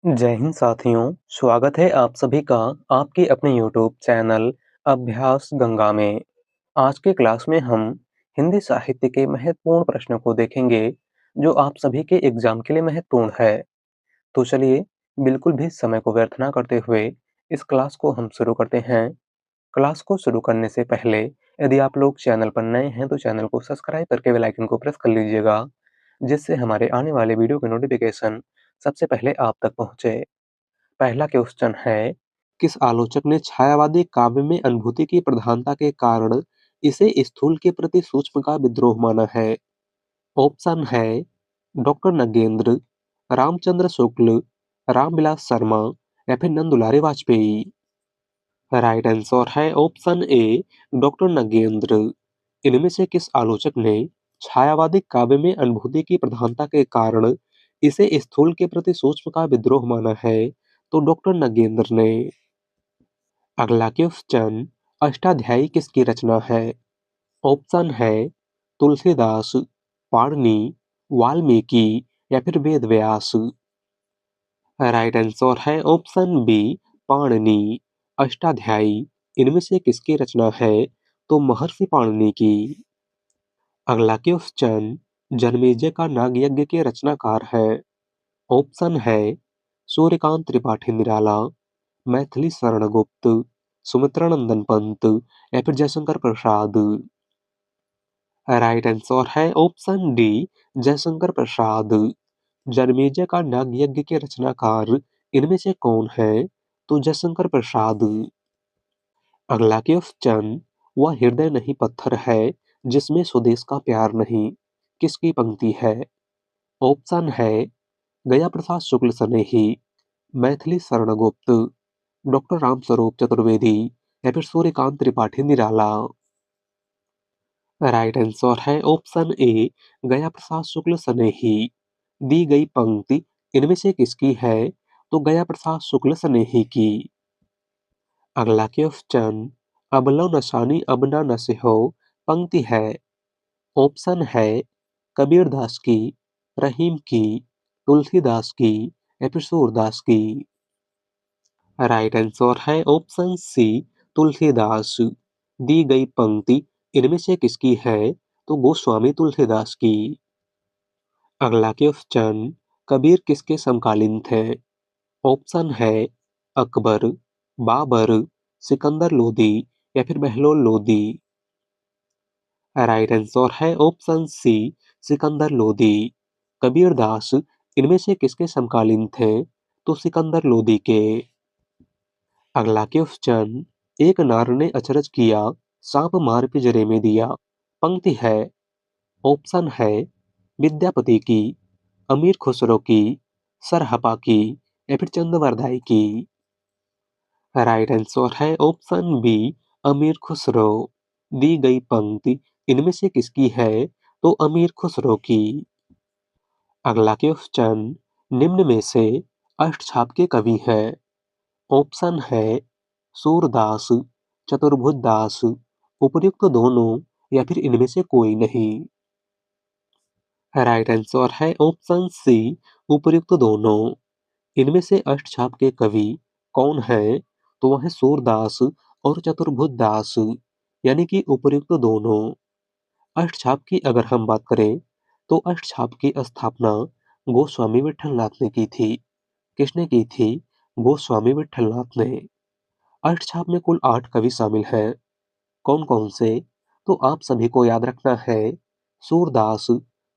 जय हिंद साथियों, स्वागत है आप सभी का आपके अपने यूट्यूब चैनल अभ्यास गंगा में। आज के क्लास में हम हिंदी साहित्य के महत्वपूर्ण प्रश्नों को देखेंगे जो आप सभी के एग्जाम के लिए महत्वपूर्ण है। तो चलिए बिल्कुल भी समय को व्यर्थ ना करते हुए इस क्लास को हम शुरू करते हैं। क्लास को शुरू करने से पहले यदि आप लोग चैनल पर नए हैं तो चैनल को सब्सक्राइब करके बेल आइकन को प्रेस कर लीजिएगा, जिससे हमारे आने वाले वीडियो के नोटिफिकेशन सबसे पहले आप तक पहुंचे। पहला क्वेश्चन है, किस आलोचक ने छायावादी काव्य में अनुभूति की प्रधानता के कारण इसे स्थूल के प्रति सूक्ष्म का विद्रोह माना है? ऑप्शन है डॉक्टर नगेंद्र, रामचंद्र शुक्ल, रामविलास शर्मा या फिर नंदुलारी वाजपेयी। राइट आंसर है ऑप्शन ए डॉक्टर नगेंद्र। इनमें से किस आलोचक ने छायावादी काव्य में अनुभूति की प्रधानता के कारण इसे स्थूल के प्रति सूक्ष्म का विद्रोह माना है? तो डॉक्टर नगेंद्र ने। अगला क्वेश्चन, अष्टाध्यायी किसकी रचना है? ऑप्शन है तुलसीदास, पाणिनि, वाल्मीकि या फिर वेद व्यास। राइट आंसर है ऑप्शन बी पाणिनि। अष्टाध्यायी इनमें से किसकी रचना है? तो महर्षि पाणिनि की। अगला क्वेश्चन, जन्मेजय का नागयज्ञ के रचनाकार है? ऑप्शन है सूर्यकांत त्रिपाठी निराला, मैथिली शरण गुप्त, सुमित्रानंदन पंत या फिर जयशंकर प्रसाद। राइट आंसर है ऑप्शन डी जयशंकर प्रसाद। जन्मेजय का नागयज्ञ के रचनाकार इनमें से कौन है? तो जयशंकर प्रसाद। अगला क्वेश्चन, वह हृदय नहीं पत्थर है जिसमें स्वदेश का प्यार नहीं, किसकी पंक्ति है? ऑप्शन है गया प्रसाद शुक्ल सनेही, मैथिली शरण गुप्त, डॉक्टर रामस्वरूप चतुर्वेदी या फिर सूर्यकांत त्रिपाठी निराला। राइट आंसर है ऑप्शन ए गया प्रसाद शुक्ल सनेही। दी गई पंक्ति इनमें से किसकी है? तो गया प्रसाद शुक्ल सनेही की। अगला क्वेश्चन, अबलो नशानी अब ना नशे हो पंक्ति है? ऑप्शन है कबीरदास की, रहीम की, तुलसीदास की या फिर सूरदास की। राइट आंसर है ऑप्शन सी तुलसीदास। दी गई पंक्ति इनमें से किसकी है? तो गोस्वामी तुलसीदास की। अगला क्वेश्चन, कबीर किसके समकालीन थे? ऑप्शन है अकबर, बाबर, सिकंदर लोदी या फिर बहलोल लोदी। राइट आंसर है ऑप्शन सी सिकंदर लोदी। कबीरदास इनमें से किसके समकालीन थे? तो सिकंदर लोदी के। अगला क्वेश्चन, एक नार ने अचरज किया, सांप मार पिंजरे में दिया पंक्ति है? ऑप्शन है विद्यापति की, अमीर खुसरो की, सरहपा की या फिर चंद्रवरदाई की। राइट आंसर है ऑप्शन बी अमीर खुसरो। दी गई पंक्ति इनमें से किसकी है? तो अमीर खुसरो की। अगला क्वेश्चन, निम्न में से अष्टछाप के कवि हैं? ऑप्शन है सूरदास, चतुर्भुजदास, उपर्युक्त दोनों या फिर इनमें से कोई नहीं। राइट आंसर है ऑप्शन सी उपर्युक्त दोनों। इनमें से अष्टछाप के कवि कौन है? तो वह है सूरदास और चतुर्भुजदास, यानी कि उपर्युक्त दोनों। अष्टछाप की अगर हम बात करें तो अष्टछाप की स्थापना गोस्वामी विठलनाथ ने की थी। किसने की थी? गोस्वामी विठलनाथ ने। अष्टछाप में कुल 8 कवि शामिल हैं। कौन कौन से? तो आप सभी को याद रखना है सूरदास,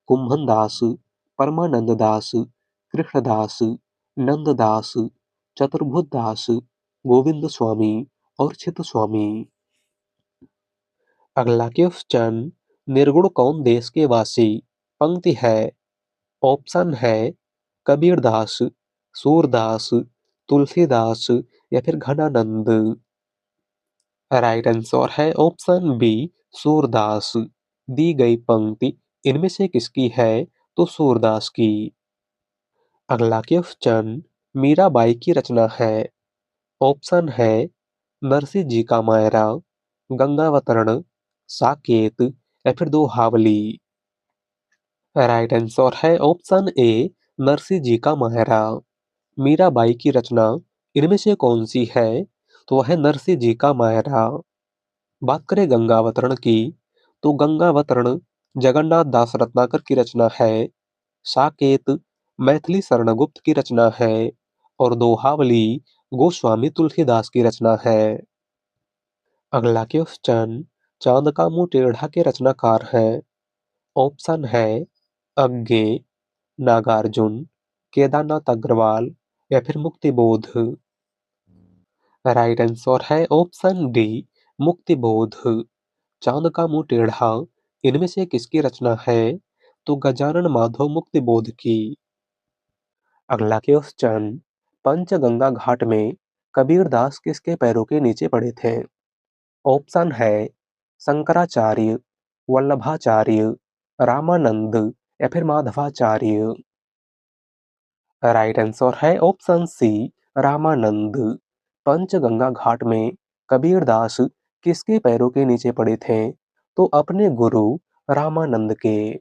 कुंभनदास, परमानंद दास, कृष्णदास, नंददास, चतुर्भुजदास, गोविंद स्वामी और चित स्वामी। अगला क्वेश्चन, निर्गुण कौन देश के वासी पंक्ति है? ऑप्शन है कबीरदास, सूरदास, तुलसीदास या फिर घनानंद। राइट आंसर है ऑप्शन बी सूरदास। दी गई पंक्ति इनमें से किसकी है? तो सूरदास की। अगला क्वेश्चन, मीराबाई की रचना है? ऑप्शन है नरसिंह जी का मायरा, गंगावतरण, साकेत या फिर दोहावली। राइट आंसर है ऑप्शन ए नरसिंह जी का मायरा। मीराबाई की रचना इनमें से कौन सी है? तो वह है नरसिंह जी का मायरा। बात करें गंगावतरण की, तो गंगावतरण जगन्नाथ दास रत्नाकर की रचना है। साकेत मैथिली शरणगुप्त की रचना है और दोहावली गोस्वामी तुलसीदास की रचना है। अगला क्वेश्चन, चांद का मुंह टेढ़ा के रचनाकार हैं? ऑप्शन है अज्ञे, नागार्जुन, केदारनाथ अग्रवाल या फिर मुक्तिबोध। राइट आंसर है ऑप्शन डी, मुक्तिबोध। चांद का मुंह टेढ़ा इनमें से किसकी रचना है? तो गजानन माधव मुक्तिबोध की। अगला क्वेश्चन, पंचगंगा घाट में कबीरदास किसके पैरों के नीचे पड़े थे? ऑप्शन है शंकराचार्य, वल्लभाचार्य, रामानंद या फिर माधवाचार्य। राइट आंसर है ऑप्शन सी, रामानंद। पंचगंगा घाट में कबीरदास किसके पैरों के नीचे पड़े थे? तो अपने गुरु रामानंद के।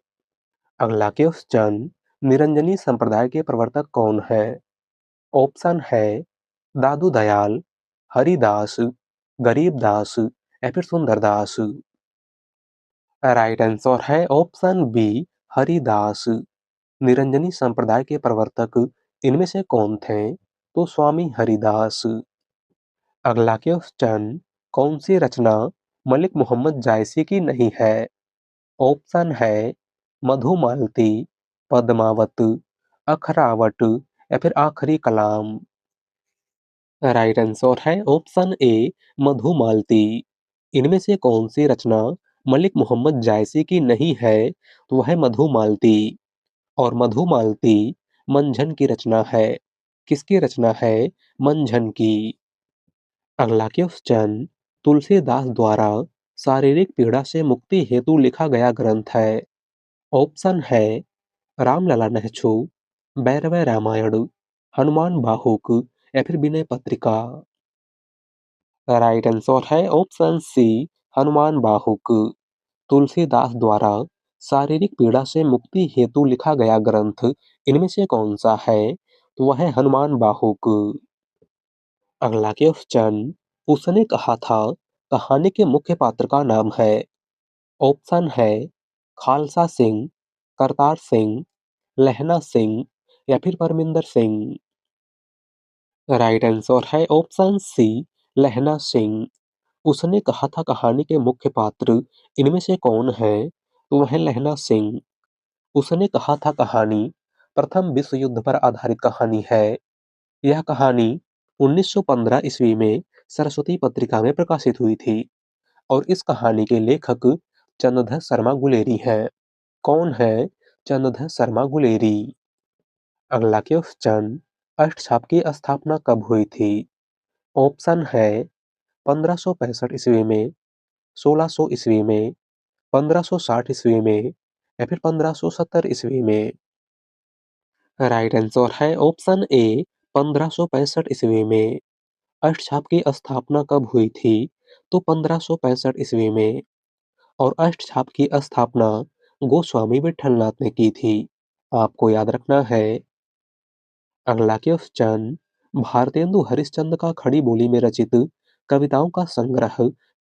अगला क्वेश्चन, निरंजनी संप्रदाय के प्रवर्तक कौन है? ऑप्शन है दादू दयाल, हरिदास, गरीबदास या फिर सुंदरदास। राइट आंसर है ऑप्शन बी, हरिदास। निरंजनी संप्रदाय के प्रवर्तक इनमें से कौन थे? तो स्वामी हरिदास। अगला क्वेश्चन, कौन सी रचना मलिक मोहम्मद जायसी की नहीं है? ऑप्शन है मधुमालती, पद्मावत, अखरावट या फिर आखिरी कलाम। राइट आंसर है ऑप्शन ए, मधुमालती। इनमें से कौन सी रचना मलिक मोहम्मद जायसी की नहीं है? तो वह है मधुमालती। और मधुमालती मंझन की रचना है। किसकी रचना है? मंझन की। अगला क्वेश्चन, तुलसीदास द्वारा शारीरिक पीड़ा से मुक्ति हेतु लिखा गया ग्रंथ है। ऑप्शन है रामलला नहछु, भैरव रामायण, हनुमान बाहुक या फिर विनय पत्रिका। राइट आंसर है ऑप्शन सी, हनुमान बाहुक। तुलसीदास द्वारा शारीरिक पीड़ा से मुक्ति हेतु लिखा गया ग्रंथ इनमें से कौन सा है? तो वह है हनुमान बाहुक। अगला क्वेश्चन, उसने कहा था कहानी के मुख्य पात्र का नाम है। ऑप्शन है खालसा सिंह, करतार सिंह, लहना सिंह या फिर परमिंदर सिंह। राइट आंसर है ऑप्शन सी, लहना सिंह। उसने कहा था कहानी के मुख्य पात्र इनमें से कौन है? तो वह है लहना सिंह। उसने कहा था कहानी प्रथम विश्व युद्ध पर आधारित कहानी है। यह कहानी 1915 ईस्वी में सरस्वती पत्रिका में प्रकाशित हुई थी और इस कहानी के लेखक चंद्रधर शर्मा गुलेरी हैं। कौन है चंद्रधर शर्मा गुलेरी? अगला क्वेश्चन, अष्टछाप की स्थापना कब हुई थी? ऑप्शन है 1565 ईस्वी में, 1600 ईस्वी में, 1560 ईस्वी में या फिर 1570 ईस्वी में। राइट आंसर है ऑप्शन ए, 1565 ईस्वी में। अष्टछाप की स्थापना कब हुई थी? तो 1565 ईस्वी में। और अष्टछाप की स्थापना गोस्वामी विठलनाथ ने की थी। आपको याद रखना है। अगला क्वेश्चन, भारतेंदु हरिश्चंद्र का खड़ी बोली में रचित कविताओं का संग्रह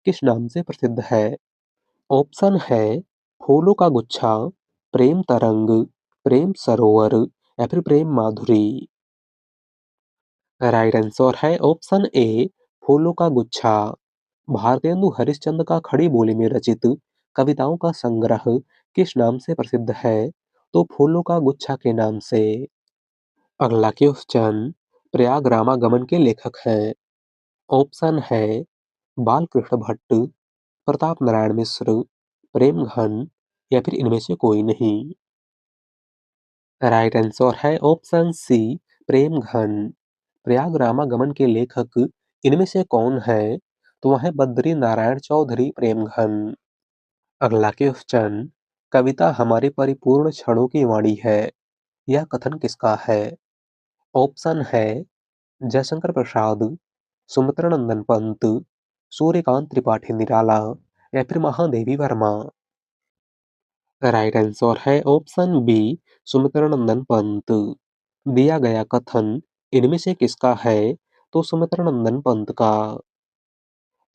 किस नाम से प्रसिद्ध है? ऑप्शन है फूलों का गुच्छा, प्रेम तरंग, प्रेम सरोवर या फिर प्रेम माधुरी। राइट आंसर है ऑप्शन ए, फूलों का गुच्छा। भारतेंदु हरिश्चंद्र का खड़ी बोली में रचित कविताओं का संग्रह किस नाम से प्रसिद्ध है? तो फूलों का गुच्छा के नाम से। अगला क्वेश्चन, प्रयाग रामागमन के लेखक हैं। ऑप्शन है बालकृष्ण भट्ट, प्रताप नारायण मिश्र, प्रेमघन या फिर इनमें से कोई नहीं। राइट आंसर है ऑप्शन सी, प्रेमघन। प्रयाग रामागमन के लेखक इनमें से कौन है? तो वह है बद्री नारायण चौधरी प्रेमघन। अगला क्वेश्चन, कविता हमारी परिपूर्ण क्षणों की वाणी है, यह कथन किसका है? ऑप्शन है जयशंकर प्रसाद, सुमित्रा नंदन पंत, सूर्यकांत त्रिपाठी निराला या फिर महादेवी वर्मा। राइट आंसर है ऑप्शन बी, सुमित्रा नंदन पंत। दिया गया कथन इनमें से किसका है? तो सुमित्रा नंदन पंत का।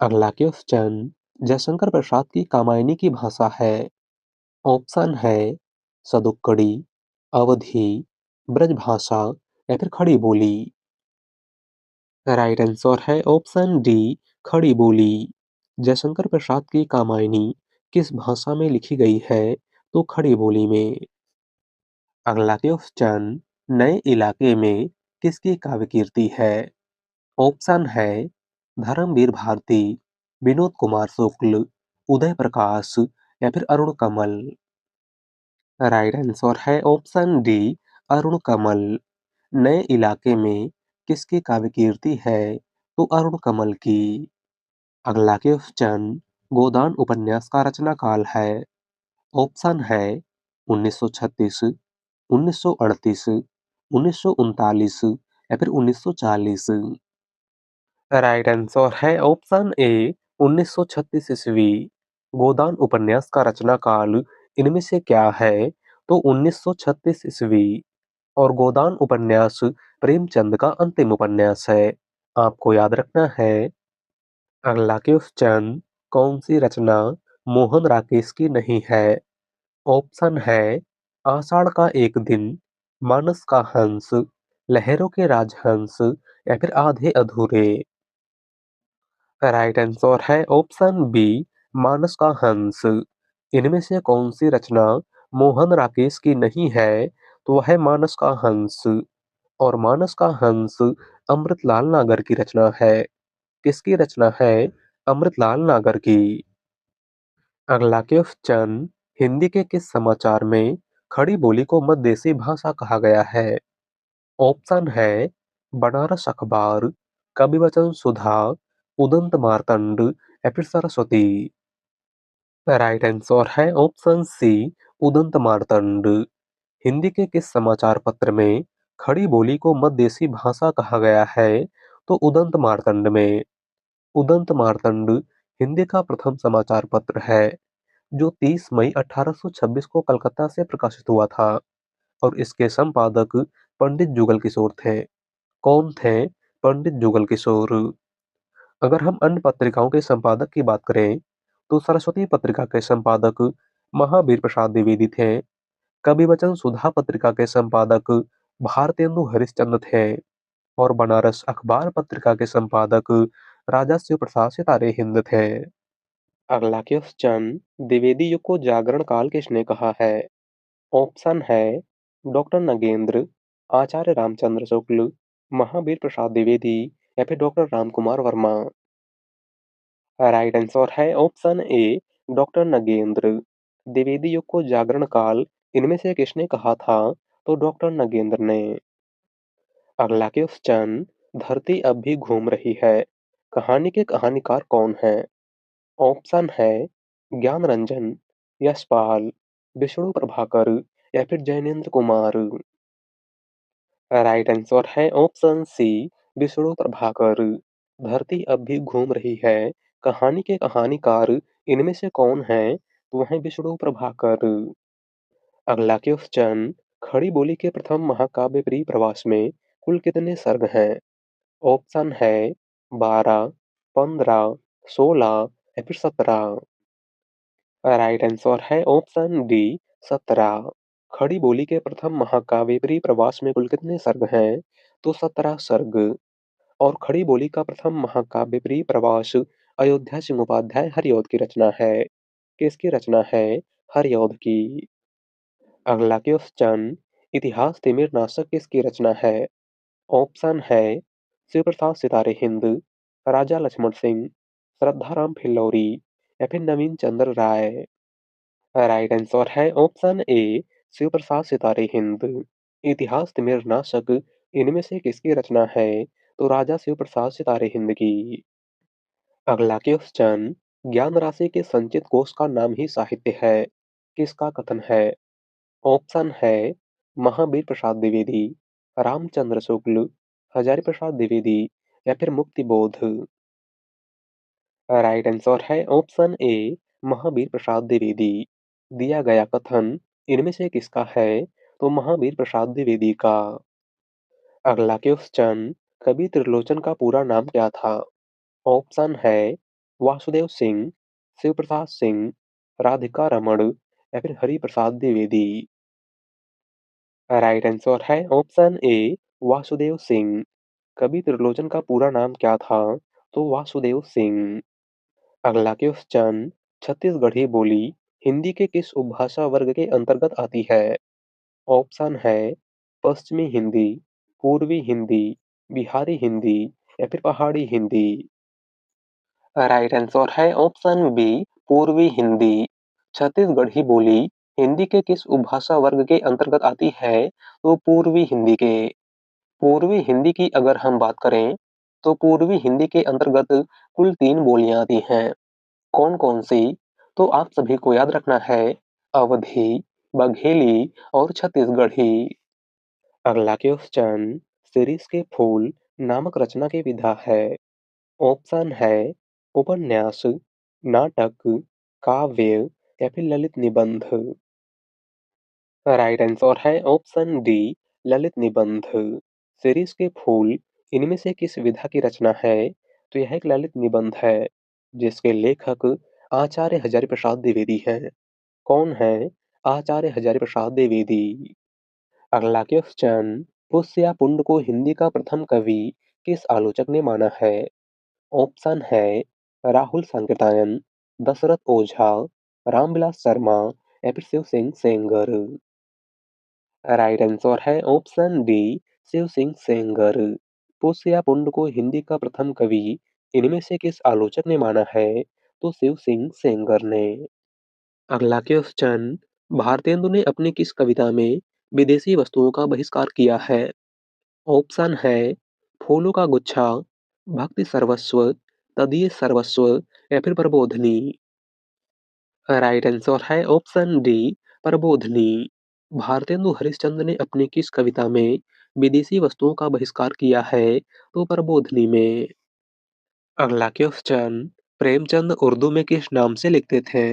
अगला क्वेश्चन, जयशंकर प्रसाद की कामायनी की भाषा है। ऑप्शन है सदुक्कड़ी, अवधी, ब्रजभाषा या फिर खड़ी बोली। राइट आंसर है ऑप्शन डी, खड़ी बोली। जयशंकर प्रसाद की कामायनी किस भाषा में लिखी गई है? तो खड़ी बोली में। अगला क्वेश्चन, नए इलाके में किसकी काव्य कीर्ति है? ऑप्शन है धर्मवीर भारती, विनोद कुमार शुक्ल, उदय प्रकाश या फिर अरुण कमल। राइट आंसर है ऑप्शन डी, अरुण कमल। नए इलाके में किसकी काव्य कीर्ति है? तो अरुण कमल की। अगला क्वेश्चन, गोदान उपन्यास का रचना काल है। ऑप्शन है 1936, 1938, 1939 या फिर 1940। राइट आंसर है ऑप्शन ए, 1936 ईस्वी। गोदान उपन्यास का रचना काल इनमें से क्या है? तो 1936 ईस्वी। और गोदान उपन्यास प्रेमचंद का अंतिम उपन्यास है। आपको याद रखना है। अगला क्वेश्चन, कौन सी रचना मोहन राकेश की नहीं है? ऑप्शन है आषाढ़ का एक दिन, मानस का हंस, लहरों के राजहंस या फिर आधे अधूरे। राइट आंसर है ऑप्शन बी, मानस का हंस। इनमें से कौन सी रचना मोहन राकेश की नहीं है? तो वह है मानस का हंस। और मानस का हंस अमृतलाल नागर की रचना है। किसकी रचना है? अमृतलाल नागर की। अगला क्वेश्चन, हिंदी के किस समाचार में खड़ी बोली को मध्यदेशी भाषा कहा गया है? ऑप्शन है बनारस अखबार, कविवचन सुधा, उदंत मार्तंड या फिर सरस्वती। राइट आंसर है ऑप्शन सी, उदंत मार्तंड। हिंदी के किस समाचार पत्र में खड़ी बोली को मध्यदेशी भाषा कहा गया है? तो उदंत मार्तंड में। उदंत मार्तंड हिंदी का प्रथम समाचार पत्र है, जो 30 मई 1826 को कलकत्ता से प्रकाशित हुआ था। और इसके संपादक पंडित जुगल किशोर थे। कौन थे पंडित जुगल किशोर? अगर हम अन्य पत्रिकाओं के संपादक की बात करें, तो सरस्वती पत्रिका के संपादक महावीर प्रसाद द्विवेदी थे। कविवचन सुधा पत्रिका के संपादक भारतेंदु हरिश्चंद्र थे। और बनारस अखबार पत्रिका के संपादक राजा शिव प्रसाद सितारे हिंद थे। अगला क्वेश्चन, द्विवेदी युग को जागरण काल किसने कहा है? ऑप्शन है डॉक्टर नगेंद्र, आचार्य रामचंद्र शुक्ल, महावीर प्रसाद द्विवेदी या फिर doctor Ramkumar Verma. Right answer है option A, doctor Nagendra. Dwivedi युग को जागरण काल इनमें से किसने कहा था? तो डॉक्टर नगेंद्र ने। अगला क्वेश्चन, धरती अब भी घूम रही है, कहानी के कहानीकार कौन है? ऑप्शन है ज्ञान रंजन, यशपाल, विष्णु प्रभाकर या फिर जैनेन्द्र कुमार। राइट आंसर है ऑप्शन सी, विष्णु प्रभाकर। धरती अब भी घूम रही है, कहानी के कहानीकार इनमें से कौन है? तो वह है विष्णु प्रभाकर। अगला क्वेश्चन, खड़ी बोली के प्रथम महाकाव्य प्रिय प्रवास में कुल कितने सर्ग हैं? ऑप्शन है 12, 15, 16 या फिर 17। राइट आंसर है ऑप्शन डी, 17। खड़ी बोली के प्रथम महाकाव्य प्रिय प्रवास में कुल कितने सर्ग हैं? तो 17 सर्ग। और खड़ी बोली का प्रथम महाकाव्य प्रिय प्रवास अयोध्या सिंह उपाध्याय हरिऔध की रचना है। किसकी रचना है? हरिऔध की। अगला क्वेश्चन, इतिहास तिमिर नाशक किसकी रचना है? ऑप्शन है शिव प्रसाद सितारे हिंद, राजा लक्ष्मण सिंह, श्रद्धाराम फिल्लौरी या फिर नवीन चंद्र राय। राइट आंसर है ऑप्शन ए, शिव प्रसाद सितारे हिंद। इतिहास तिमिर नाशक इनमें से किसकी रचना है? तो राजा शिव प्रसाद सितारे हिंद की। अगला क्वेश्चन, ज्ञान राशि के संचित कोष का नाम ही साहित्य है, किसका कथन है? ऑप्शन है महावीर प्रसाद द्विवेदी, रामचंद्र शुक्ल, हजारी प्रसाद द्विवेदी या फिर मुक्ति बोध। राइट आंसर है ऑप्शन ए, महावीर प्रसाद द्विवेदी। दिया गया कथन इनमें से किसका है? तो महावीर प्रसाद द्विवेदी का। अगला क्वेश्चन, कवि त्रिलोचन का पूरा नाम क्या था? ऑप्शन है वासुदेव सिंह, शिव प्रसाद सिंह, राधिका रमण या फिर हरि प्रसाद द्विवेदी। राइट आंसर है ऑप्शन ए वासुदेव सिंह। कवि त्रिलोचन का पूरा नाम क्या था? तो वासुदेव सिंह। अगला क्वेश्चन, छत्तीसगढ़ी बोली हिंदी के किस उपभाषा वर्ग के अंतर्गत आती है? ऑप्शन है पश्चिमी हिंदी, पूर्वी हिंदी, बिहारी हिंदी या फिर पहाड़ी हिंदी। राइट आंसर है ऑप्शन बी पूर्वी हिंदी। छत्तीसगढ़ी बोली हिंदी के किस उपभाषा वर्ग के अंतर्गत आती है? तो पूर्वी हिंदी के। पूर्वी हिंदी की अगर हम बात करें तो पूर्वी हिंदी के अंतर्गत कुल 3 बोलियां आती हैं। कौन कौन सी? तो आप सभी को याद रखना है अवधी, बघेली और छत्तीसगढ़ी। अगला क्वेश्चन, शिरीष के फूल नामक रचना की विधा है। ऑप्शन है उपन्यास, नाटक, काव्य या फिर ललित निबंध। राइट आंसर है ऑप्शन डी ललित निबंध। शिरीष के फूल इनमें से किस विधा की रचना है? तो यह एक ललित निबंध है जिसके लेखक आचार्य हजारी प्रसाद द्विवेदी हैं। कौन है आचार्य हजारी प्रसाद द्विवेदी? अगला क्वेश्चन, पुष्य या पुंड को हिंदी का प्रथम कवि किस आलोचक ने माना है? ऑप्शन है राहुल सांकृत्यायन, दशरथ ओझा, रामविलास शर्मा या फिर शिव सिंह सेंगर। राइट आंसर है ऑप्शन डी शिव सिंह सेंगर। पुष्य या पुंड को हिंदी का प्रथम कवि इनमें से किस आलोचक ने माना है? तो शिव सिंह सेंगर ने। अगला क्वेश्चन, भारतेंदु ने अपनी किस कविता में विदेशी वस्तुओं का बहिष्कार किया है? ऑप्शन है फूलों का गुच्छा, भक्ति सर्वस्व, तदीय सर्वस्व या फिर प्रबोधनी। राइट आंसर है ऑप्शन डी प्रबोधनी। भारतेंदु हरिश्चंद्र ने अपनी किस कविता में विदेशी वस्तुओं का बहिष्कार किया है? तो प्रबोधनी में। अगला क्वेश्चन, प्रेमचंद उर्दू में किस नाम से लिखते थे?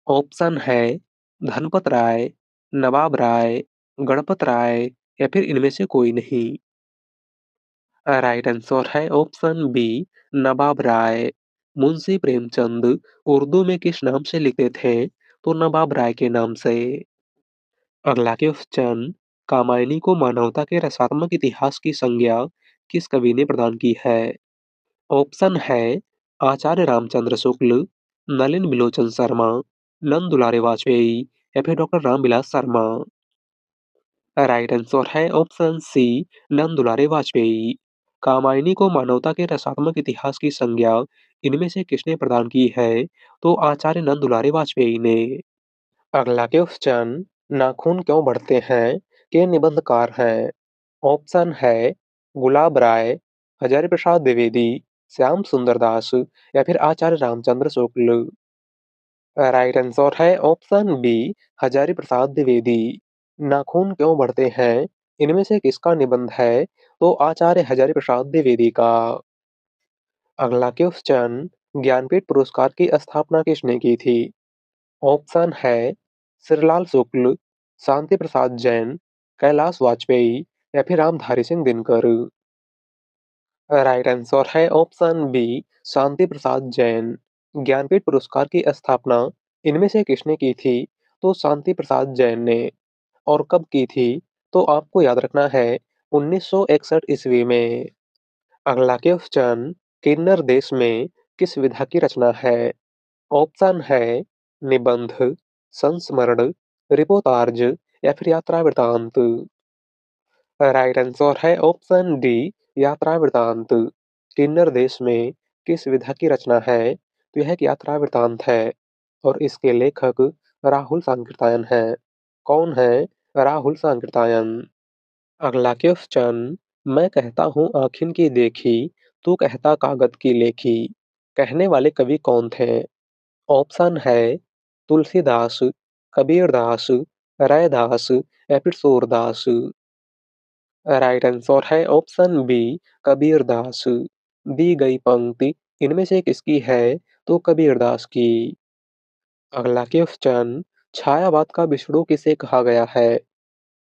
ऑप्शन है धनपत राय, नवाब राय, गणपत राय या फिर इनमें से कोई नहीं। राइट आंसर है ऑप्शन बी नवाब राय। मुंशी प्रेमचंद उर्दू में किस नाम से लिखते थे? तो नवाब राय के नाम से। अगला क्वेश्चन, कामायनी को मानवता के रसात्मक इतिहास की संज्ञा किस कवि ने प्रदान की है? ऑप्शन है आचार्य रामचंद्र शुक्ल, नलिन बिलोचन शर्मा, नंद दुलारे वाजपेयी या फिर doctor Ramvilas Sharma. Right answer है ऑप्शन सी नंद दुलारे वाजपेयी। कामायनी को मानवता के रसात्मक इतिहास की संज्ञा इनमें से किसने प्रदान की है? तो आचार्य नंद दुलारे वाजपेयी ने। अगला क्वेश्चन, नाखून क्यों बढ़ते हैं के निबंधकार हैं? ऑप्शन है गुलाब राय, हजारी प्रसाद द्विवेदी, श्याम सुंदर दास या फिर आचार्य रामचंद्र शुक्ल। राइट आंसर है ऑप्शन बी हजारी प्रसाद द्विवेदी। नाखून क्यों बढ़ते हैं इनमें से किसका निबंध है? तो आचार्य हजारी प्रसाद द्विवेदी का। अगला क्वेश्चन, ज्ञानपीठ पुरस्कार की स्थापना किसने की थी? ऑप्शन है श्रीलाल शुक्ल, शांति प्रसाद जैन, कैलाश वाजपेयी या फिर रामधारी सिंह दिनकर। राइट आंसर है ऑप्शन बी शांति प्रसाद जैन। ज्ञानपीठ पुरस्कार की स्थापना इनमें से किसने की थी? तो शांति प्रसाद जैन ने। और कब की थी? तो आपको याद रखना है 1961 ईस्वी में। अगला क्वेश्चन, किन्नर देश में किस विधा की रचना है? ऑप्शन है निबंध, संस्मरण, रिपोर्टाज या फिर यात्रा वृतांत। राइट आंसर है ऑप्शन डी यात्रा वृतांत। किन्नर देश में किस विधा की रचना है? तो यह एक यात्रा वृतांत है और इसके लेखक राहुल सांकृत्यायन है। कौन है राहुल सांकृत्यायन? अगला क्वेश्चन, मैं कहता हूँ आँखिन की देखी, तू कहता कागज की लेखी। कहने वाले कवि कौन थे? ऑप्शन है तुलसीदास, कबीरदास, रैदास या फिर सूरदास। राइट आंसर है ऑप्शन बी कबीरदास। दी गई पंक्ति इनमें से किसकी है? तो कबीरदास की। अगला क्वेश्चन, छायावाद का विष्णु किसे कहा गया है?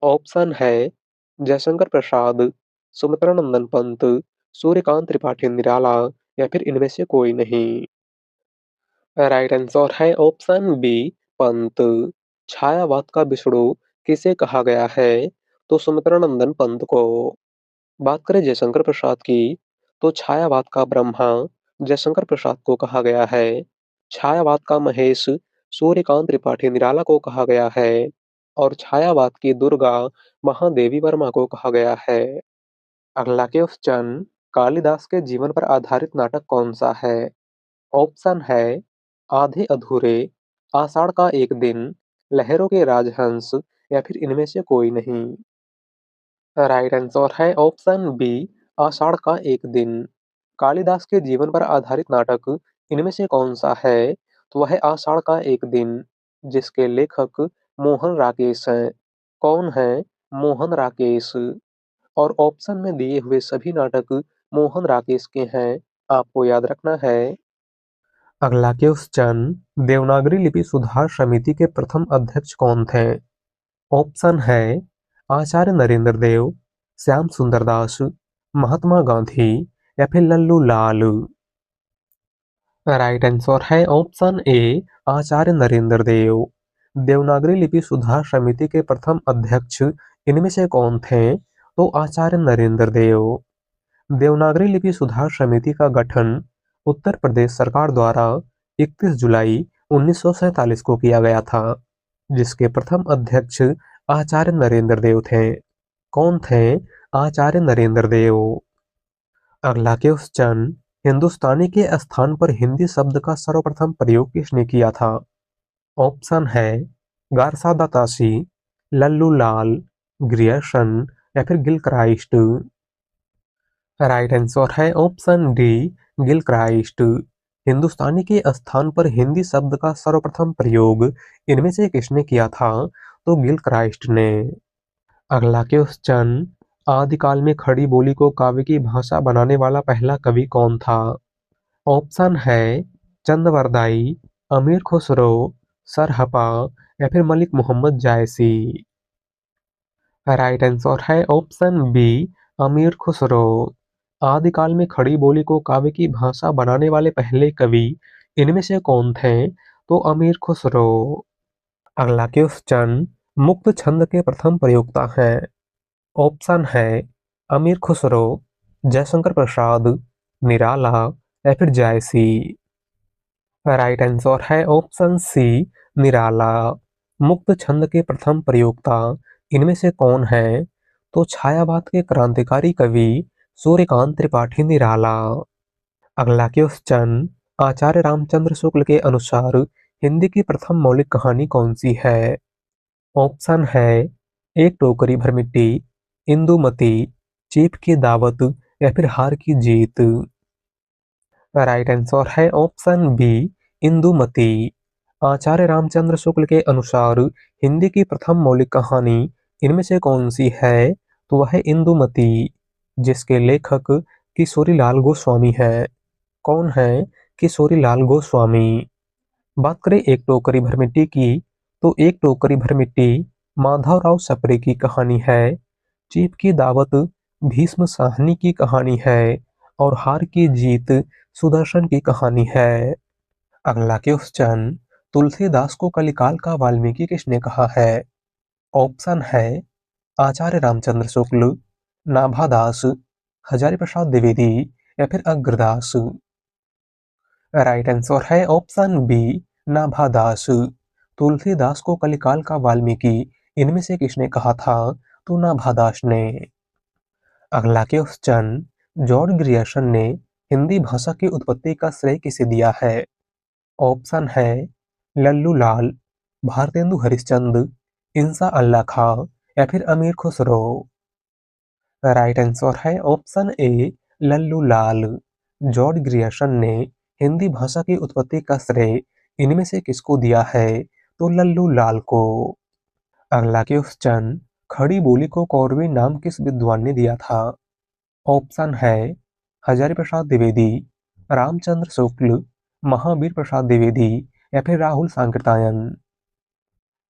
ऑप्शन है जयशंकर प्रसाद, सुमित्रा नंदन पंत, सूर्यकांत त्रिपाठी निराला या फिर इनमें से कोई नहीं। राइट आंसर है ऑप्शन बी, पंत। छायावाद का विष्णु किसे कहा गया है? तो सुमित्रा नंदन पंत को। बात करें जयशंकर प्रसाद की, तो छायावाद का ब्रह्मा जयशंकर प्रसाद को कहा गया है। छायावाद का महेश सूर्यकांत त्रिपाठी निराला को कहा गया है। और छायावाद की दुर्गा महादेवी वर्मा को कहा गया है। अगला क्वेश्चन, कालिदास के जीवन पर आधारित नाटक कौन सा है? ऑप्शन है आधे अधूरे, आषाढ़ का एक दिन, लहरों के राजहंस या फिर इनमें से कोई नहीं। राइट आंसर है ऑप्शन बी, आषाढ़ का एक दिन। कालिदास के जीवन पर आधारित नाटक इनमें से कौन सा है? तो वह है आषाढ़ का एक दिन, जिसके लेखक मोहन राकेश हैं। कौन है मोहन राकेश? और ऑप्शन में दिए हुए सभी नाटक मोहन राकेश के हैं, आपको याद रखना है। अगला क्वेश्चन, देवनागरी लिपि सुधार समिति के प्रथम अध्यक्ष कौन थे? ऑप्शन है आचार्य नरेंद्र देव, श्याम सुंदर दास, महात्मा गांधी या फिर लल्लू लाल। राइट आंसर है ऑप्शन ए, आचार्य नरेंद्र देव। देवनागरी लिपि सुधार समिति के प्रथम अध्यक्ष इनमें से कौन थे? तो आचार्य नरेंद्र देव। देवनागरी लिपि सुधार समिति का गठन उत्तर प्रदेश सरकार द्वारा 31 जुलाई 1947 को किया गया था, जिसके प्रथम अध्यक्ष आचार्य नरेंद्र देव थे। कौन थे आचार्य नरेंद्र देव? अगला क्वेश्चन, हिंदुस्तानी के स्थान पर हिंदी शब्द का सर्वप्रथम प्रयोग किसने किया था? ऑप्शन है गारसा दातासी, लल्लू लाल, ग्रियर्सन या फिर गिलक्राइस्ट। राइट आंसर है ऑप्शन डी, गिलक्राइस्ट। हिंदुस्तानी के स्थान पर हिंदी शब्द का सर्वप्रथम प्रयोग इनमें से किसने किया था? तो गिलक्राइस्ट ने। अगला क्वेश्चन, आदिकाल में खड़ी बोली को काव्य की भाषा बनाने वाला पहला कवि कौन था? ऑप्शन है चंदवरदाई, अमीर खुसरो, सरहपा या फिर मलिक मोहम्मद जायसी। राइट आंसर है ऑप्शन बी, अमीर खुसरो। आदिकाल में खड़ी बोली को काव्य की भाषा बनाने वाले पहले कवि इनमें से कौन थे? तो अमीर खुसरो। अगला क्वेश्चन, मुक्त छंद के प्रथम प्रयोक्ता हैं। ऑप्शन है अमीर खुसरो, जयशंकर प्रसाद, निराला या फिर जायसी। राइट आंसर है ऑप्शन सी, निराला। मुक्त छंद के प्रथम प्रयोक्ता इनमें से कौन है? तो छायावाद के क्रांतिकारी कवि सूर्यकांत त्रिपाठी निराला। अगला क्वेश्चन, आचार्य रामचंद्र शुक्ल के अनुसार हिंदी की प्रथम मौलिक कहानी कौन सी है? ऑप्शन है एक टोकरी भर मिट्टी, इंदुमती, चीफ की दावत या फिर हार की जीत। राइट आंसर है ऑप्शन बी, इंदुमती। आचार्य रामचंद्र शुक्ल के अनुसार हिंदी की प्रथम मौलिक कहानी इनमें से कौन सी है? तो वह है इंदुमती, जिसके लेखक किशोरीलाल गोस्वामी है। कौन है किशोरीलाल गोस्वामी? बात करें एक टोकरी भर मिट्टी की, तो एक टोकरी भर मिट्टी माधवराव सप्रे की कहानी है। चीफ की दावत भीष्म साहनी की कहानी है और हार की जीत सुदर्शन की कहानी है। अगला क्वेश्चन, तुलसीदास को कलिकाल का वाल्मीकि किसने कहा है? ऑप्शन है आचार्य रामचंद्र शुक्ल, नाभादास, हजारी प्रसाद द्विवेदी या फिर अग्रदास। राइट आंसर है ऑप्शन बी, नाभादास। तुलसीदास को कलिकाल का वाल्मीकि इनमें से किसने कहा था? तो नाभादास ने। अगला क्वेश्चन, जॉर्ज ग्रियर्सन ने हिंदी भाषा की उत्पत्ति का श्रेय किसे दिया है? ऑप्शन है लल्लू लाल, भारतेंदु हरिश्चंद्र, इंसा अल्लाह खां या फिर अमीर खुसरो। राइट आंसर है ऑप्शन ए, लल्लू लाल। जॉर्ज ग्रियर्सन ने हिंदी भाषा की उत्पत्ति का श्रेय इनमें से किसको दिया है? तो लल्लू लाल को। अगला क्वेश्चन, खड़ी बोली को कौरवी नाम किस विद्वान ने दिया था? ऑप्शन है हजारी प्रसाद द्विवेदी, रामचंद्र शुक्ल, महावीर प्रसाद द्विवेदी या फिर राहुल सांकृत्यायन।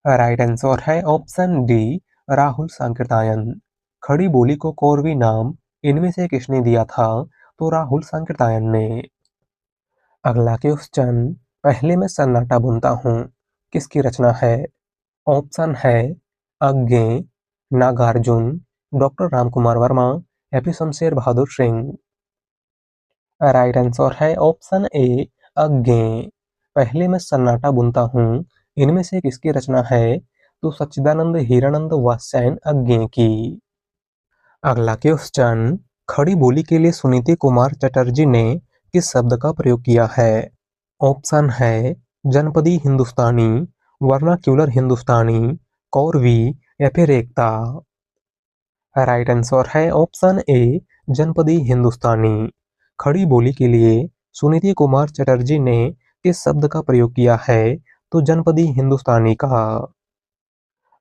राइट आंसर है ऑप्शन डी, राहुल सांकृत्यायन। खड़ी बोली को कौरवी नाम इनमें से किसने दिया था? तो राहुल सांकृत्यायन ने। अगला क्वेश्चन, पहले मैं सन्नाटा बुनता हूँ किसकी रचना है? ऑप्शन है अज्ञे, नागार्जुन, डॉक्टर रामकुमार वर्मा या फिर शमशेर बहादुर सिंह। राइट आंसर है ऑप्शन ए अज्ञे। पहले मैं सन्नाटा बुनता हूँ इनमें से किसकी रचना है? तो सच्चिदानंद हीरानंद वात्स्यायन अज्ञे की। अगला क्वेश्चन, खड़ी बोली के लिए सुनीति कुमार चटर्जी ने किस शब्द का प्रयोग किया है? ऑप्शन है जनपदी हिंदुस्तानी, वर्नाक्यूलर हिंदुस्तानी, कौरवी या फिर एकता। राइट आंसर है ऑप्शन ए जनपदी हिंदुस्तानी। खड़ी बोली के लिए सुनीति कुमार चटर्जी ने किस शब्द का प्रयोग किया है? तो जनपदी हिंदुस्तानी का।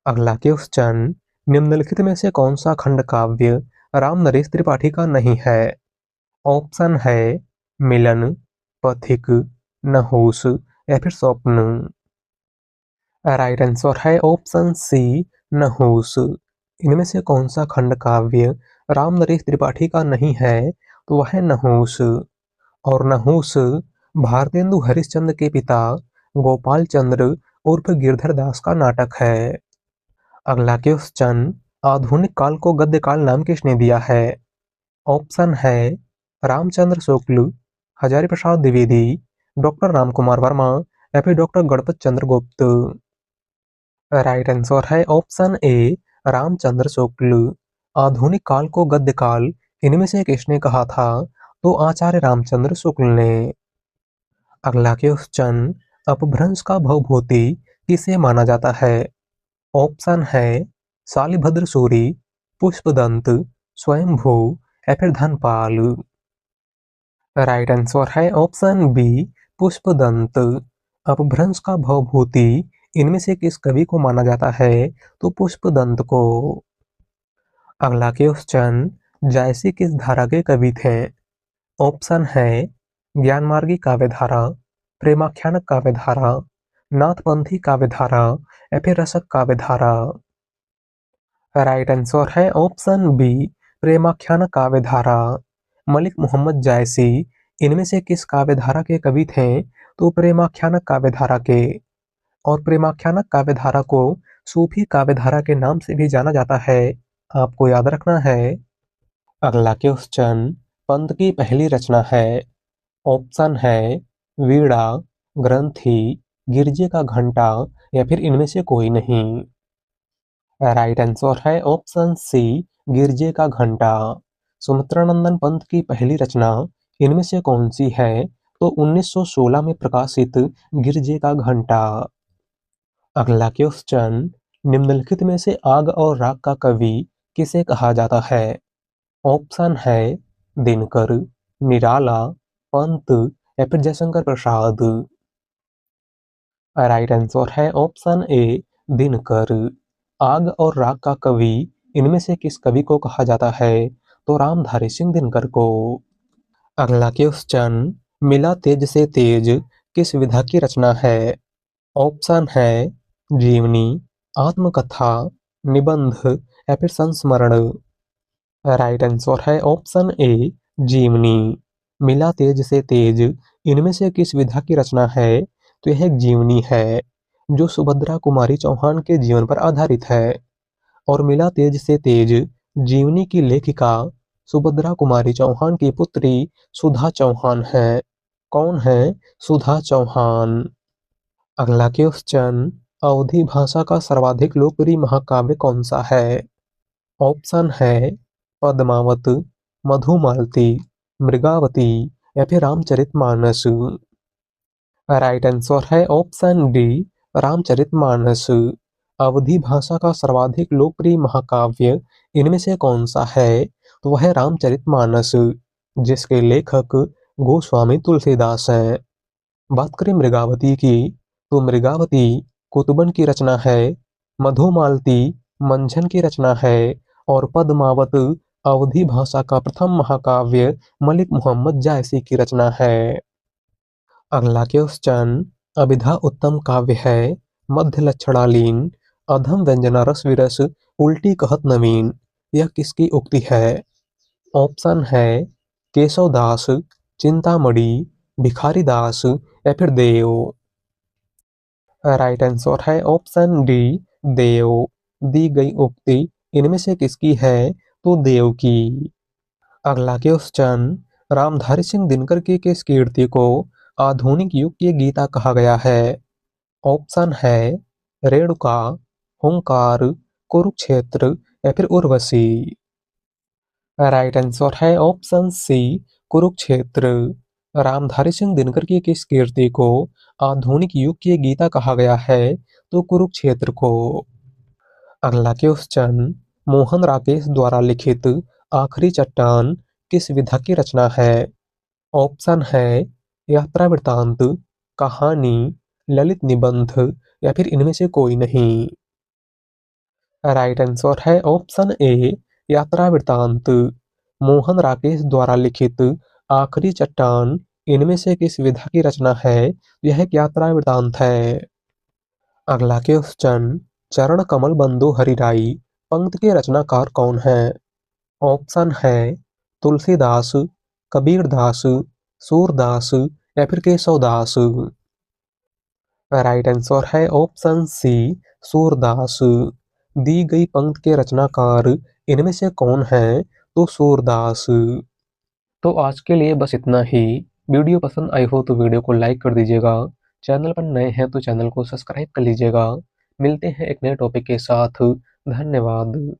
अगला क्वेश्चन, निम्नलिखित में से कौन सा खंड काव्य राम नरेश त्रिपाठी का नहीं है? ऑप्शन है मिलन, पथिक, नहुस या फिर स्वप्न। राइट आंसर है ऑप्शन सी नहुस। इनमें से कौन सा खंड काव्य राम नरेश त्रिपाठी का नहीं है? तो वह है नहुस। और नहुस भारतेंदु हरिश्चंद्र के पिता गोपाल चंद्र उर्फ गिरधर दास का नाटक है। अगला क्वेश्चन, आधुनिक काल को गद्य काल नाम किसने दिया है? ऑप्शन है रामचंद्र शुक्ल, हजारी प्रसाद द्विवेदी, डॉक्टर रामकुमार वर्मा या फिर डॉक्टर गणपत चंद्र गुप्त। राइट आंसर है ऑप्शन ए रामचंद्र शुक्ल। आधुनिक काल को गद्य काल इनमें से किसने कहा था? तो आचार्य रामचंद्र शुक्ल ने। अगला क्वेश्चन, अपभ्रंश का भवभूति किसे माना जाता है? ऑप्शन है शालिभद्र सूरी, पुष्पदंत, स्वयंभू या फिर धनपाल। राइट आंसर है ऑप्शन बी पुष्पदंत। अपभ्रंश का भवभूति इनमें से किस कवि को माना जाता है? तो पुष्पदंत को। अगला क्वेश्चन, जायसी किस धारा के कवि थे? ऑप्शन है ज्ञानमार्गी काव्यधारा, प्रेमाख्यानक काव्यधारा, नाथपंथी काव्यधारा या फिर रसक काव्यधारा। राइट आंसर है ऑप्शन बी प्रेमाख्यान काव्यधारा। मलिक मोहम्मद जायसी इनमें से किस काव्यधारा के कवि थे? तो प्रेमाख्यान काव्यधारा के। और प्रेमाख्यानक काव्यधारा को सूफी काव्यधारा के नाम से भी जाना जाता है, आपको याद रखना है। अगला क्वेश्चन, पंत की पहली रचना है। ऑप्शन है वीणा, ग्रंथि, गिरजे का घंटा या फिर इनमें से कोई नहीं। राइट आंसर है ऑप्शन सी गिरजे का घंटा। सुमित्रानंदन पंत की पहली रचना इनमें से कौन सी है? तो 1916 में प्रकाशित गिरजे का घंटा। अगला क्वेश्चन, निम्नलिखित में से आग और राग का कवि किसे कहा जाता है? ऑप्शन है दिनकर, निराला, पंत या फिर जयशंकर प्रसाद। राइट आंसर है ऑप्शन ए दिनकर। आग और राग का कवि इनमें से किस कवि को कहा जाता है? तो रामधारी सिंह दिनकर को। अगला क्वेश्चन, मिला तेज से तेज किस विधा की रचना है? ऑप्शन है जीवनी, आत्मकथा, निबंध या फिर संस्मरण। राइट आंसर है ऑप्शन ए जीवनी। मिला तेज से तेज इनमें से किस विधा की रचना है? तो यह एक जीवनी है जो सुभद्रा कुमारी चौहान के जीवन पर आधारित है। और मिला तेज से तेज जीवनी की लेखिका सुभद्रा कुमारी चौहान की पुत्री सुधा चौहान है। कौन है सुधा चौहान? अगला क्वेश्चन, अवधी भाषा का सर्वाधिक लोकप्रिय महाकाव्य कौन सा है? ऑप्शन है पद्मावत, मधुमालती, मृगावती या फिर रामचरितमानस। राइट आंसर है ऑप्शन डी रामचरितमानस। अवधी भाषा का सर्वाधिक लोकप्रिय महाकाव्य इनमें से कौन सा है? तो वह है रामचरितमानस, जिसके लेखक गोस्वामी तुलसीदास हैं। बात करें मृगावती की, तो मृगावती कुतुबन की रचना है, मधुमालती मंझन की रचना है और पद्मावत अवधी भाषा का प्रथम महाकाव्य मलिक मोहम्मद जायसी की रचना है। अगला क्वेश्चन, अभिधा उत्तम काव्य है, मध्य लक्षणालीन, अधम व्यंजना रस विरस, उल्टी कहत नवीन। यह किसकी उक्ति है? ऑप्शन है केशवदास, चिंतामणि, भिखारीदास या फिर देव। राइट आंसर है ऑप्शन डी, देव। दी गई उक्ति इनमें से किसकी है? तो देव की। अगला क्वेश्चन, रामधारी सिंह दिनकर की किस कीर्ति को आधुनिक युग की गीता कहा गया है? ऑप्शन है रेणुका, हुंकार, कुरुक्षेत्र या फिर उर्वशी। राइट आंसर है ऑप्शन सी, कुरुक्षेत्र। रामधारी सिंह दिनकर की किस कीर्ति को आधुनिक युग की गीता कहा गया है? तो कुरुक्षेत्र को। अगला क्वेश्चन, मोहन राकेश द्वारा लिखित आखिरी चट्टान किस विधा की रचना है? ऑप्शन है यात्रा वृतांत, कहानी, ललित निबंध या फिर इनमें से कोई नहीं। राइट आंसर है ऑप्शन ए, यात्रा वृतांत। मोहन राकेश द्वारा लिखित आखिरी चट्टान इनमें से किस विधा की रचना है? यह एक यात्रा वृतांत है। अगला क्वेश्चन, चरण कमल बंधु हरिराई पंक्ति के रचनाकार कौन है? ऑप्शन है तुलसीदास, कबीरदास, सूरदास या फिर केशवदास। राइट आंसर है ऑप्शन सी, सूरदास। दी गई पंक्ति के रचनाकार इनमें से कौन है? तो सूरदास। तो आज के लिए बस इतना ही। वीडियो पसंद आई हो तो वीडियो को लाइक कर दीजिएगा। चैनल पर नए हैं तो चैनल को सब्सक्राइब कर लीजिएगा। मिलते हैं एक नए टॉपिक के साथ। धन्यवाद।